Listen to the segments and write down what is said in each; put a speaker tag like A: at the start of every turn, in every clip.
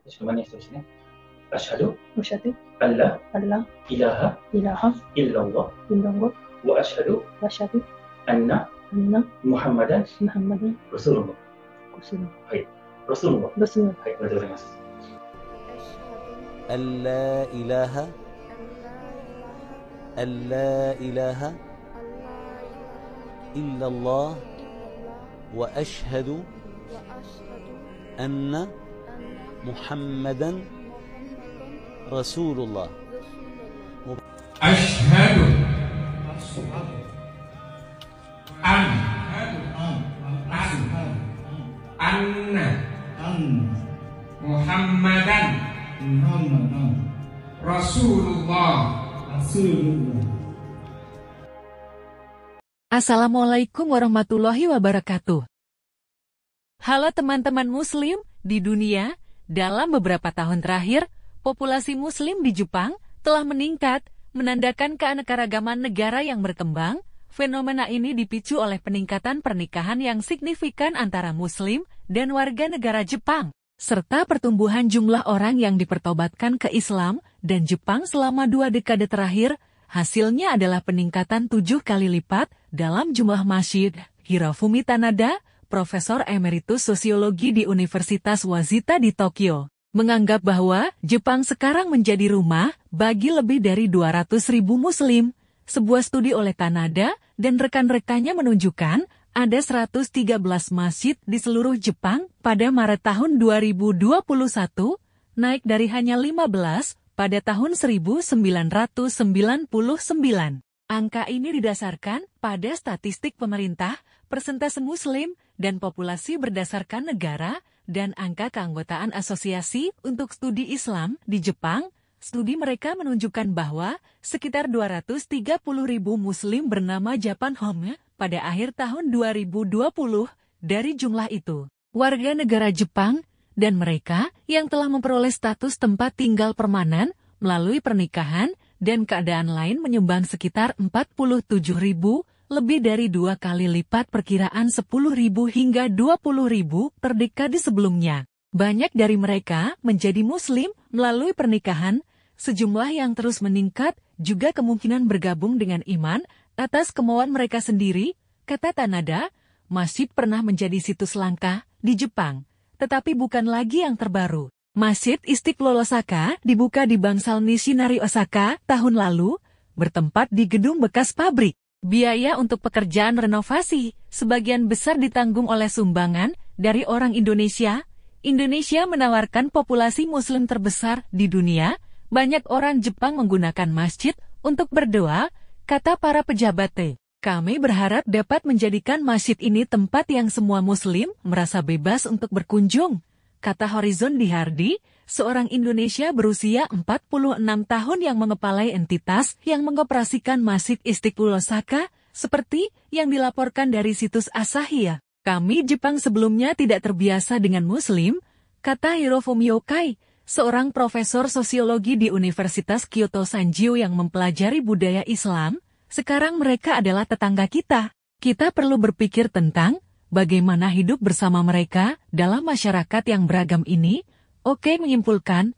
A: Cuman yang seterusnya. Asyhadu
B: Asyhadu
A: alla
B: alla
A: ilaha
B: ilaha
A: illallah
B: illallah
A: wa asyhadu
B: wa asyhadu
A: anna
B: anna
A: Muhammadan
B: Muhammadan
A: Rasulullah.
B: Rasulullah.
A: Hai, Rasulullah.
B: Rasulullah.
A: Hai, terima kasih.
C: ألا إله ألا إله إلا الله وأشهد أن محمدا رسول الله.
D: أشهد أن محمدا Rasulullah.
E: Assalamualaikum warahmatullahi wabarakatuh. Halo teman-teman muslim di dunia, dalam beberapa tahun terakhir, populasi muslim di Jepang telah meningkat, menandakan keanekaragaman negara yang berkembang. Fenomena ini dipicu oleh peningkatan pernikahan yang signifikan antara muslim dan warga negara Jepang, serta pertumbuhan jumlah orang yang dipertobatkan ke Islam dan Jepang selama 2 dekade terakhir. Hasilnya adalah peningkatan 7 kali lipat dalam jumlah masjid. Hirofumi Tanada, Profesor Emeritus Sosiologi di Universitas Waseda di Tokyo, menganggap bahwa Jepang sekarang menjadi rumah bagi lebih dari 200.000 muslim. Sebuah studi oleh Tanada dan rekan-rekannya menunjukkan ada 113 masjid di seluruh Jepang pada Maret tahun 2021, naik dari hanya 15 pada tahun 1999. Angka ini didasarkan pada statistik pemerintah, persentase muslim, dan populasi berdasarkan negara, dan angka keanggotaan asosiasi untuk studi Islam di Jepang. Studi mereka menunjukkan bahwa sekitar 230.000 muslim bernama Japan Home pada akhir tahun 2020. Dari jumlah itu, warga negara Jepang dan mereka yang telah memperoleh status tempat tinggal permanen melalui pernikahan dan keadaan lain menyumbang sekitar 47.000, lebih dari 2 kali lipat perkiraan 10.000 hingga 20.000 per dekade sebelumnya. Banyak dari mereka menjadi muslim melalui pernikahan. Sejumlah yang terus meningkat juga kemungkinan bergabung dengan iman atas kemauan mereka sendiri. Kata Tanada, masjid pernah menjadi situs langka di Jepang, tetapi bukan lagi yang terbaru. Masjid Istiqlal Osaka dibuka di bangsal Nishinari Osaka tahun lalu, bertempat di gedung bekas pabrik. Biaya untuk pekerjaan renovasi sebagian besar ditanggung oleh sumbangan dari orang Indonesia. Indonesia menawarkan populasi muslim terbesar di dunia. Banyak orang Jepang menggunakan masjid untuk berdoa, kata para pejabat. Kami berharap dapat menjadikan masjid ini tempat yang semua muslim merasa bebas untuk berkunjung, kata Horizon Dihardi, seorang Indonesia berusia 46 tahun yang mengepalai entitas yang mengoperasikan Masjid Istiqlal Osaka, seperti yang dilaporkan dari situs Asahi. Kami Jepang sebelumnya tidak terbiasa dengan muslim, kata Hirofumi Yokai, seorang profesor sosiologi di Universitas Kyoto Sanjio yang mempelajari budaya Islam. Sekarang mereka adalah tetangga kita. Kita perlu berpikir tentang bagaimana hidup bersama mereka dalam masyarakat yang beragam ini. Oke menyimpulkan,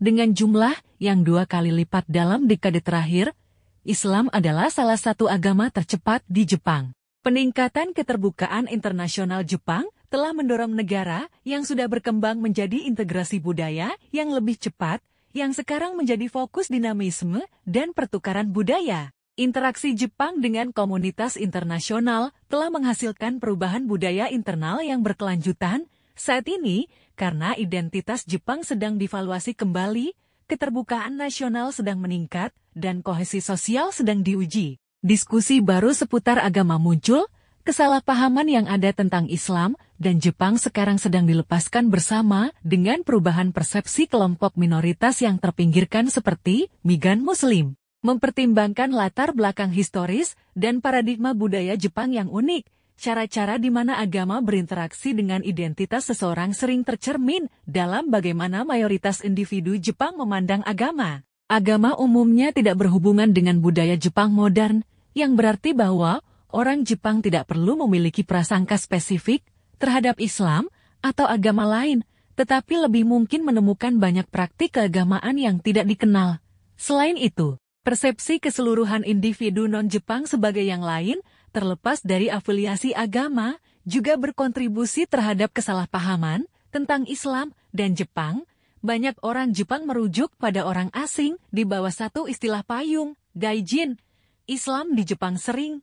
E: dengan jumlah yang 2 kali lipat dalam dekade terakhir, Islam adalah salah satu agama tercepat di Jepang. Peningkatan keterbukaan internasional Jepang telah mendorong negara yang sudah berkembang menjadi integrasi budaya yang lebih cepat, yang sekarang menjadi fokus dinamisme dan pertukaran budaya. Interaksi Jepang dengan komunitas internasional telah menghasilkan perubahan budaya internal yang berkelanjutan. Saat ini, karena identitas Jepang sedang divaluasi kembali, keterbukaan nasional sedang meningkat, dan kohesi sosial sedang diuji. Diskusi baru seputar agama muncul. Kesalahpahaman yang ada tentang Islam dan Jepang sekarang sedang dilepaskan bersama dengan perubahan persepsi kelompok minoritas yang terpinggirkan seperti migran muslim. Mempertimbangkan latar belakang historis dan paradigma budaya Jepang yang unik, cara-cara di mana agama berinteraksi dengan identitas seseorang sering tercermin dalam bagaimana mayoritas individu Jepang memandang agama. Agama umumnya tidak berhubungan dengan budaya Jepang modern, yang berarti bahwa orang Jepang tidak perlu memiliki prasangka spesifik terhadap Islam atau agama lain, tetapi lebih mungkin menemukan banyak praktik keagamaan yang tidak dikenal. Selain itu, persepsi keseluruhan individu non-Jepang sebagai yang lain, terlepas dari afiliasi agama, juga berkontribusi terhadap kesalahpahaman tentang Islam dan Jepang. Banyak orang Jepang merujuk pada orang asing di bawah satu istilah payung, gaijin. Islam di Jepang sering